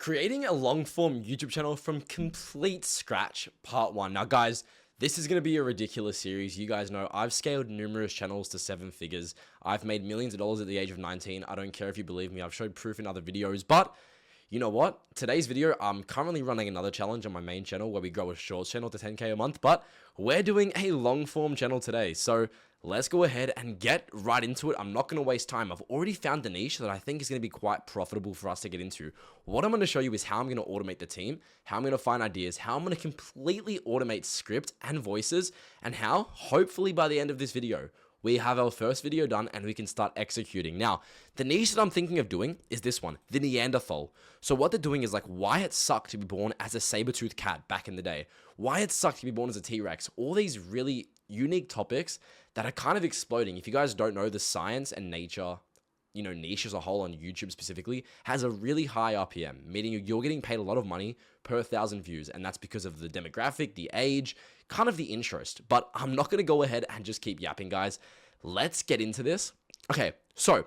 Creating a long-form YouTube channel from complete scratch, part 1. Now guys, this is going to be a ridiculous series. You guys know I've scaled numerous channels to 7 figures. I've made millions of dollars at the age of 19. I don't care if you believe me. I've showed proof in other videos, but you know what? Today's video, I'm currently running another challenge on my main channel where we grow a shorts channel to 10K a month, but we're doing a long-form channel today. So let's go ahead and get right into it. I'm not going to waste time. I've already found the niche that I think is going to be quite profitable for us to get into. What I'm going to show you is how I'm going to automate the team, how I'm going to find ideas, how I'm going to completely automate script and voices, and how, hopefully by the end of this video, we have our first video done and we can start executing. Now, the niche that I'm thinking of doing is this one, the Neanderthal. So what they're doing is like why it sucked to be born as a saber-toothed cat back in the day, why it sucked to be born as a T-Rex, all these really unique topics that are kind of exploding. If you guys don't know, the science and nature, niche as a whole on YouTube specifically has a really high RPM, meaning you're getting paid a lot of money per 1,000 views. And that's because of the demographic, the age, kind of the interest. But I'm not going to go ahead and just keep yapping, guys. Let's get into this. Okay, so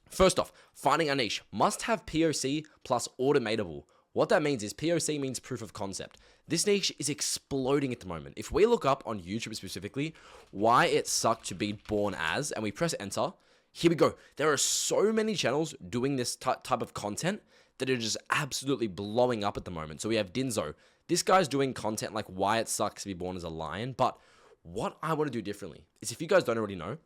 first off, finding a niche must have POC plus automatable. What that means is POC means proof of concept. This niche is exploding at the moment. If we look up on YouTube specifically, why it sucked to be born as, and we press enter, here we go. There are so many channels doing this type of content that are just absolutely blowing up at the moment. So we have Dinzo. This guy's doing content like why it sucks to be born as a lion. But what I want to do differently is, if you guys don't already know,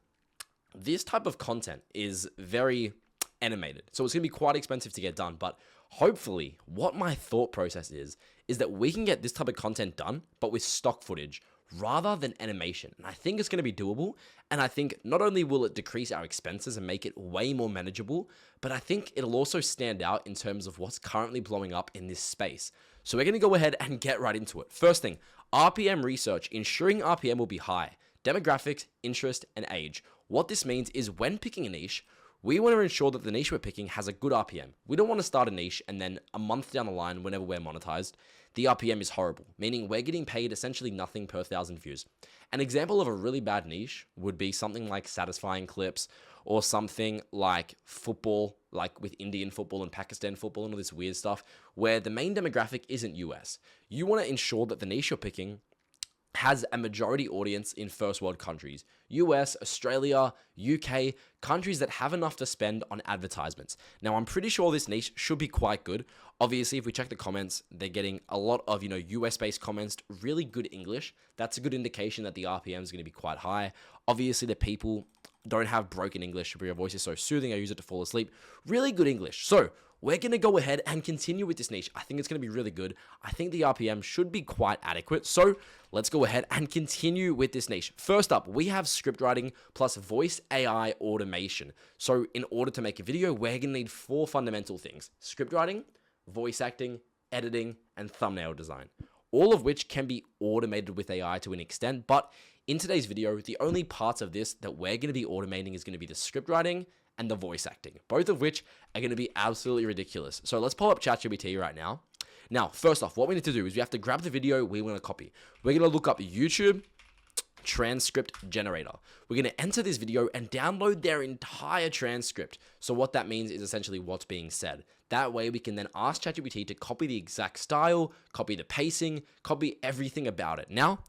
this type of content is very animated. So it's going to be quite expensive to get done. But hopefully what my thought process is that we can get this type of content done, but with stock footage rather than animation. And I think it's going to be doable. And I think not only will it decrease our expenses and make it way more manageable, but I think it'll also stand out in terms of what's currently blowing up in this space. So we're going to go ahead and get right into it. First thing, RPM research, ensuring RPM will be high. Demographics, interest, and age. What this means is when picking a niche, we want to ensure that the niche we're picking has a good RPM. We don't want to start a niche and then a month down the line, whenever we're monetized, the RPM is horrible, meaning we're getting paid essentially nothing per 1,000 views. An example of a really bad niche would be something like satisfying clips, or something like football, like with Indian football and Pakistan football and all this weird stuff, where the main demographic isn't US. You want to ensure that the niche you're picking has a majority audience in first world countries, US, Australia, UK, countries that have enough to spend on advertisements. Now, I'm pretty sure this niche should be quite good. Obviously, if we check the comments, they're getting a lot of, US-based comments, really good English. That's a good indication that the RPM is going to be quite high. Obviously, the people don't have broken English. Your voice is so soothing, I use it to fall asleep. Really good English. So we're going to go ahead and continue with this niche. I think it's going to be really good. I think the RPM should be quite adequate. So let's go ahead and continue with this niche. First up, we have script writing plus voice AI automation. So in order to make a video, we're going to need 4 fundamental things: script writing, voice acting, editing, and thumbnail design, all of which can be automated with AI to an extent. But in today's video, the only parts of this that we're going to be automating is going to be the script writing and the voice acting, both of which are going to be absolutely ridiculous. So let's pull up ChatGPT right now. Now, first off, what we need to do is we have to grab the video we want to copy. We're going to look up YouTube transcript generator. We're going to enter this video and download their entire transcript. So what that means is essentially what's being said. That way we can then ask ChatGPT to copy the exact style, copy the pacing, copy everything about it. Now,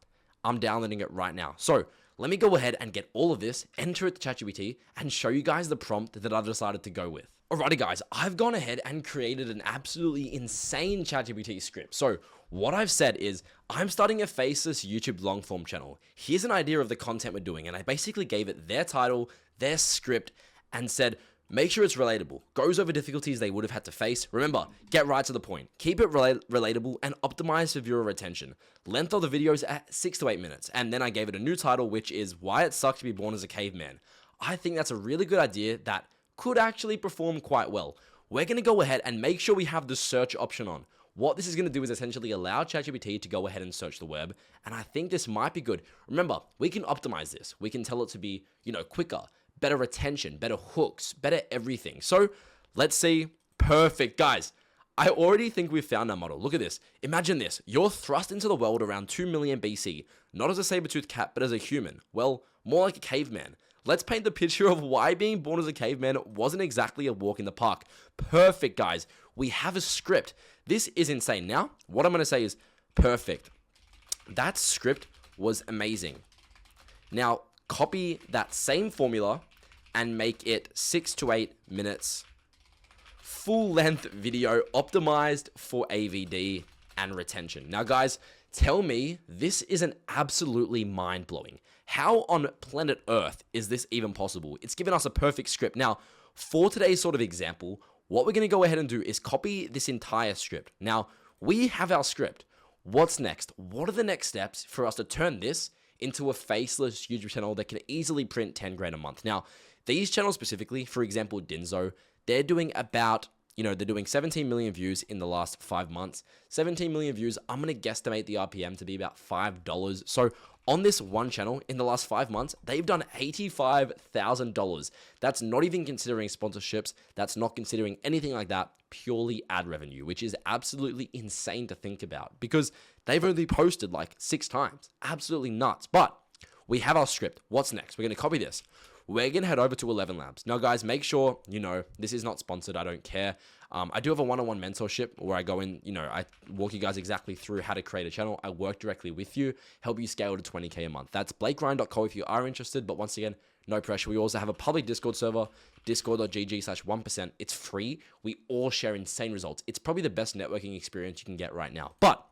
I'm downloading it right now. So let me go ahead and get all of this, enter it to ChatGPT, and show you guys the prompt that I've decided to go with. Alrighty guys, I've gone ahead and created an absolutely insane ChatGPT script. So what I've said is, I'm starting a faceless YouTube long form channel. Here's an idea of the content we're doing, and I basically gave it their title, their script, and said, make sure it's relatable. Goes over difficulties they would have had to face. Remember, get right to the point. Keep it relatable and optimize for viewer retention. Length of the videos at 6 to 8 minutes. And then I gave it a new title, which is Why It Sucked to Be Born as a Caveman. I think that's a really good idea that could actually perform quite well. We're going to go ahead and make sure we have the search option on. What this is going to do is essentially allow ChatGPT to go ahead and search the web. And I think this might be good. Remember, we can optimize this. We can tell it to be, quicker, better retention, better hooks, better everything. So let's see. Perfect, guys. I already think we've found our model. Look at this. Imagine this. You're thrust into the world around 2 million BC, not as a saber-toothed cat, but as a human. Well, more like a caveman. Let's paint the picture of why being born as a caveman wasn't exactly a walk in the park. Perfect, guys. we have a script. This is insane. Now, what I'm going to say is perfect. That script was amazing. Now, copy that same formula and make it 6 to 8 minutes, full length video optimized for AVD and retention. Now, guys, tell me this isn't absolutely mind-blowing. How on planet Earth is this even possible? It's given us a perfect script. Now, for today's sort of example, what we're going to go ahead and do is copy this entire script. Now, we have our script. What's next? What are the next steps for us to turn this into a faceless YouTube channel that can easily print 10 grand a month? Now, these channels specifically, for example, Dinzo, they're doing about, they're doing 17 million views in the last 5 months. 17 million views, I'm going to guesstimate the RPM to be about $5. So on this one channel, in the last 5 months, they've done $85,000. That's not even considering sponsorships. That's not considering anything like that, purely ad revenue, which is absolutely insane to think about because they've only posted like 6 times. Absolutely nuts. But we have our script. What's next? We're going to copy this. We're going to head over to 11 Labs. Now, guys, make sure, this is not sponsored. I don't care. I do have a one-on-one mentorship where I go in, I walk you guys exactly through how to create a channel. I work directly with you, help you scale to 20K a month. That's blakeryan.co if you are interested. But once again, no pressure. We also have a public Discord server, discord.gg/1%. It's free. We all share insane results. It's probably the best networking experience you can get right now. But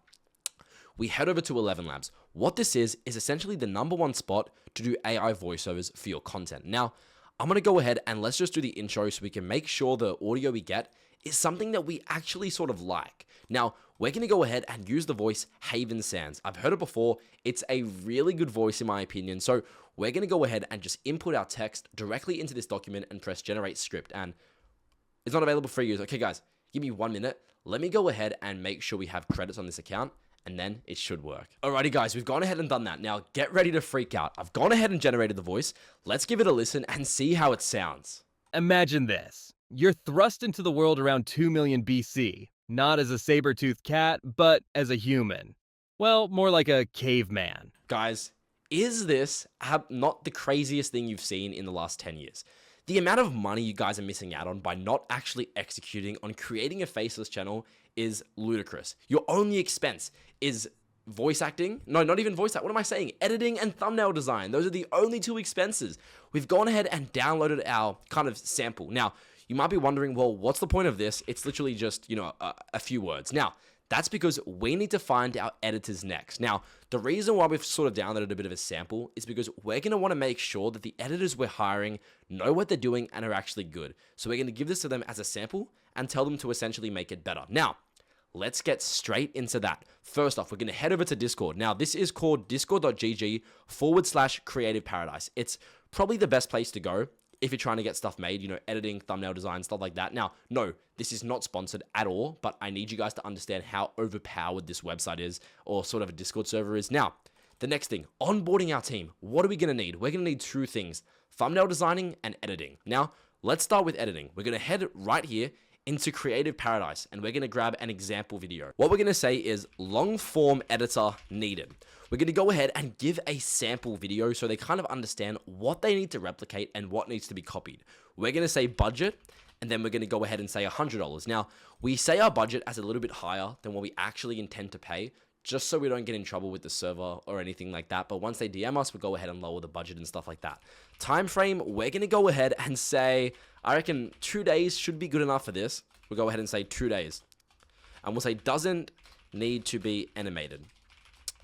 we head over to 11 Labs. What this is essentially the #1 spot to do AI voiceovers for your content. Now, I'm going to go ahead and let's just do the intro so we can make sure the audio we get is something that we actually sort of like. Now, we're going to go ahead and use the voice Haven Sands. I've heard it before. It's a really good voice in my opinion. So we're going to go ahead and just input our text directly into this document and press generate script. And it's not available for use. Okay, guys, give me 1 minute. Let me go ahead and make sure we have credits on this account. And then it should work. Alrighty, guys, we've gone ahead and done that. Now, get ready to freak out. I've gone ahead and generated the voice. Let's give it a listen and see how it sounds. Imagine this. You're thrust into the world around 2 million BC, not as a saber-toothed cat, but as a human. Well, more like a caveman. Guys, is this not the craziest thing you've seen in the last 10 years? The amount of money you guys are missing out on by not actually executing on creating a faceless channel is ludicrous. Your only expense is voice acting. No, not even voice act. What am I saying? Editing and thumbnail design. Those are the only 2 expenses. We've gone ahead and downloaded our kind of sample. Now, you might be wondering, well, what's the point of this? It's literally just, a few words. Now, that's because we need to find our editors next. Now, the reason why we've sort of downloaded a bit of a sample is because we're going to want to make sure that the editors we're hiring know what they're doing and are actually good. So we're going to give this to them as a sample and tell them to essentially make it better. Now, let's get straight into that. First off, we're going to head over to Discord. Now, this is called discord.gg/creative paradise. It's probably the best place to go if you're trying to get stuff made, editing, thumbnail design, stuff like that. Now, no, this is not sponsored at all, but I need you guys to understand how overpowered this website is, or sort of a Discord server is. Now, the next thing, onboarding our team. What are we going to need? We're going to need 2 things, thumbnail designing and editing. Now, let's start with editing. We're going to head right here into Creative Paradise, and we're going to grab an example video. What we're going to say is long form editor needed. We're going to go ahead and give a sample video so they kind of understand what they need to replicate and what needs to be copied. We're going to say budget, and then we're going to go ahead and say $100. Now, we say our budget as a little bit higher than what we actually intend to pay, just so we don't get in trouble with the server or anything like that. But once they DM us, we'll go ahead and lower the budget and stuff like that. Time frame, we're going to go ahead and say, I reckon 2 days should be good enough for this. We'll go ahead and say 2 days. And we'll say doesn't need to be animated.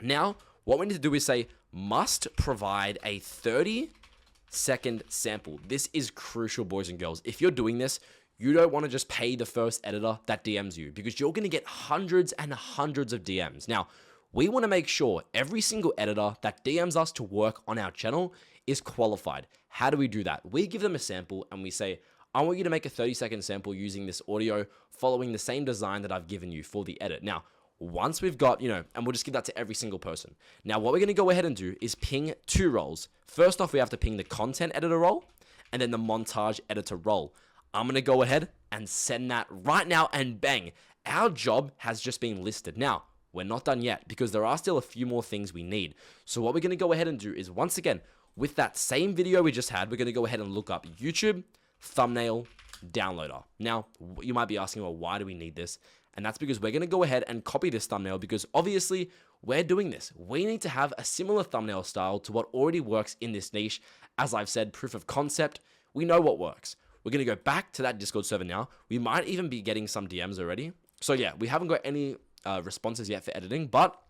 Now, what we need to do is say must provide a 30-second sample. This is crucial, boys and girls. If you're doing this, you don't want to just pay the first editor that DMs you because you're going to get hundreds and hundreds of DMs. Now, we want to make sure every single editor that DMs us to work on our channel is qualified. How do we do that? We give them a sample and we say, I want you to make a 30-second sample using this audio following the same design that I've given you for the edit. Now, once we've got, and we'll just give that to every single person. Now, what we're going to go ahead and do is ping 2 roles. First off, we have to ping the content editor role and then the montage editor role. I'm going to go ahead and send that right now and bang, our job has just been listed. Now, we're not done yet because there are still a few more things we need. So what we're going to go ahead and do is, once again, with that same video we just had, we're going to go ahead and look up YouTube, thumbnail, downloader. Now, you might be asking, well, why do we need this? And that's because we're going to go ahead and copy this thumbnail because obviously we're doing this. We need to have a similar thumbnail style to what already works in this niche. As I've said, proof of concept, we know what works. We're going to go back to that Discord server now. We might even be getting some DMs already. So yeah, we haven't got any responses yet for editing, but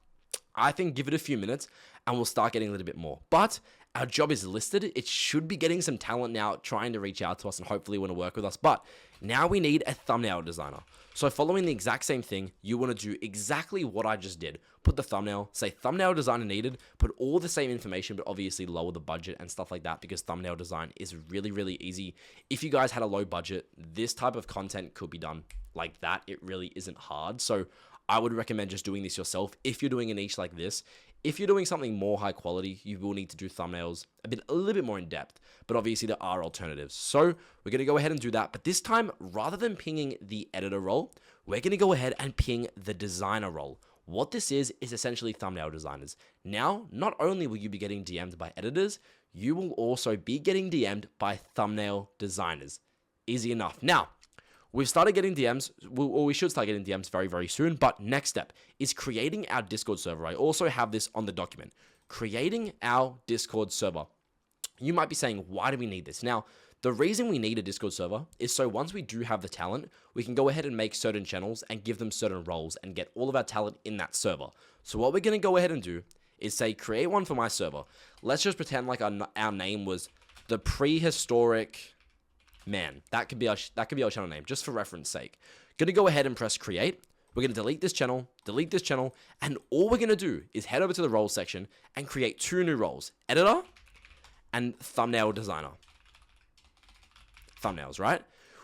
I think give it a few minutes and we'll start getting a little bit more. But our job is listed. It should be getting some talent now trying to reach out to us and hopefully want to work with us. But now we need a thumbnail designer. So following the exact same thing, you want to do exactly what I just did. Put the thumbnail, say thumbnail designer needed, put all the same information, but obviously lower the budget and stuff like that because thumbnail design is really, really easy. If you guys had a low budget, this type of content could be done like that. It really isn't hard. So I would recommend just doing this yourself if you're doing a niche like this. If you're doing something more high quality, you will need to do thumbnails a little bit more in depth, but obviously there are alternatives. So we're going to go ahead and do that. But this time, rather than pinging the editor role, we're going to go ahead and ping the designer role. What this is essentially thumbnail designers. Now, not only will you be getting DM'd by editors, you will also be getting DM'd by thumbnail designers. Easy enough. Now, we've started getting DMs, or we should start getting DMs very, very soon. But next step is creating our Discord server. I also have this on the document. Creating our Discord server. You might be saying, why do we need this? Now, the reason we need a Discord server is so once we do have the talent, we can go ahead and make certain channels and give them certain roles and get all of our talent in that server. So what we're going to go ahead and do is say, create one for my server. Let's just pretend like our name was the prehistoric man. That could be our channel name, just for reference sake. Gonna go ahead and press create. We're gonna delete this channel, and all we're gonna do is head over to the roles section and create 2 new roles, editor and thumbnail designer. Thumbnails, right?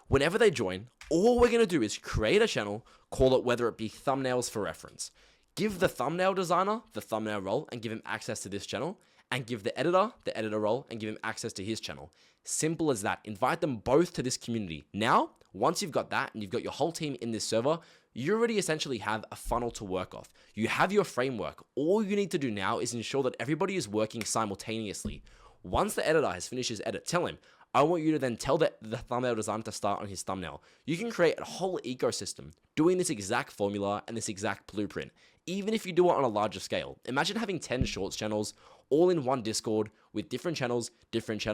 Whenever they join, all we're gonna do is create a channel, call it whether it be thumbnails for reference. Give the thumbnail designer the thumbnail role and give him access to this channel, and give the editor role and give him access to his channel. Simple as that. Invite them both to this community. Now, once you've got that and you've got your whole team in this server, you already essentially have a funnel to work off. You have your framework. All you need to do now is ensure that everybody is working simultaneously. Once the editor has finished his edit, tell him, I want you to then tell the thumbnail designer to start on his thumbnail. You can create a whole ecosystem doing this exact formula and this exact blueprint, even if you do it on a larger scale. Imagine having 10 shorts channels all in one Discord with different channels, different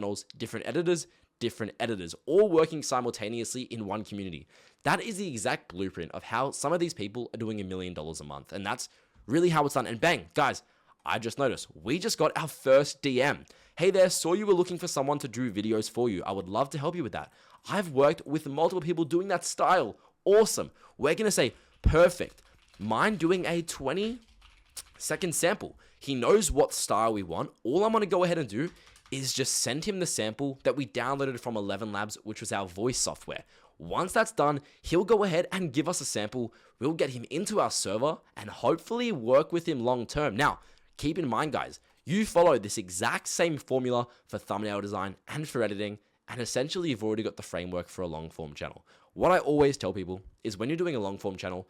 editors, all working simultaneously in one community. That is the exact blueprint of how some of these people are doing $1 million a month. And that's really how it's done. And bang, guys, I just noticed we just got our first DM. Hey there, saw you were looking for someone to do videos for you. I would love to help you with that. I've worked with multiple people doing that style. Awesome. We're going to say, perfect. Mind doing a 20-second sample. He knows what style we want. All I'm going to go ahead and do is just send him the sample that we downloaded from 11 Labs, which was our voice software. Once that's done, he'll go ahead and give us a sample. We'll get him into our server and hopefully work with him long term. Now, keep in mind, guys, you follow this exact same formula for thumbnail design and for editing, and essentially you've already got the framework for a long form channel. What I always tell people is when you're doing a long form channel,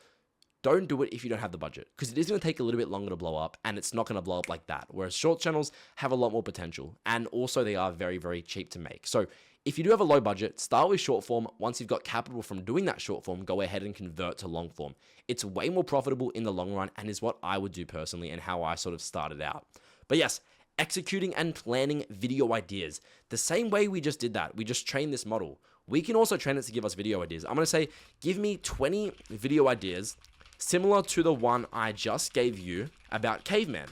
don't do it if you don't have the budget, because it is going to take a little bit longer to blow up and it's not going to blow up like that. Whereas short channels have a lot more potential and also they are very, very cheap to make. So if you do have a low budget, start with short form. Once you've got capital from doing that short form, go ahead and convert to long form. It's way more profitable in the long run and is what I would do personally and how I sort of started out. But yes, executing and planning video ideas. The same way we just did that, we just trained this model. We can also train it to give us video ideas. I'm going to say, give me 20 video ideas similar to the one I just gave you about caveman.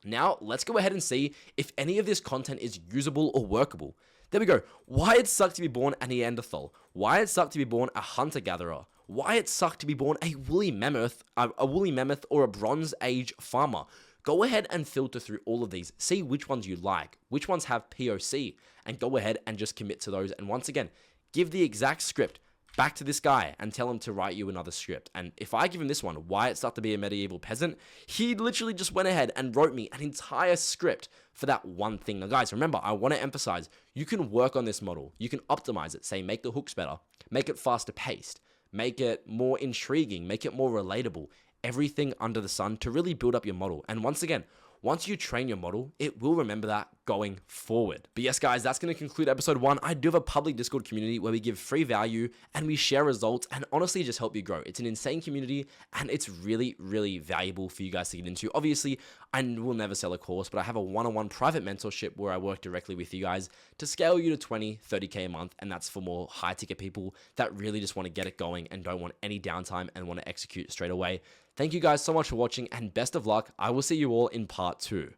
Now, let's go ahead and see if any of this content is usable or workable. There we go. Why it sucked to be born a Neanderthal. Why it sucked to be born a hunter-gatherer. Why it sucked to be born a woolly mammoth or a Bronze Age farmer. Go ahead and filter through all of these. See which ones you like, which ones have POC, and go ahead and just commit to those. And once again, give the exact script back to this guy and tell him to write you another script. And if I give him this one, why it sucked to be a medieval peasant, he literally just went ahead and wrote me an entire script for that one thing. Now guys, remember, I want to emphasize, you can work on this model. You can optimize it, say make the hooks better, make it faster paced, make it more intriguing, make it more relatable, everything under the sun to really build up your model. And once again, once you train your model, it will remember that going forward. But yes, guys, that's going to conclude episode 1. I do have a public Discord community where we give free value and we share results and honestly just help you grow. It's an insane community and it's really, really valuable for you guys to get into. Obviously, I will never sell a course, but I have a one-on-one private mentorship where I work directly with you guys to scale you to 20, 30K a month. And that's for more high ticket people that really just want to get it going and don't want any downtime and want to execute straight away. Thank you guys so much for watching and best of luck. I will see you all in part 2.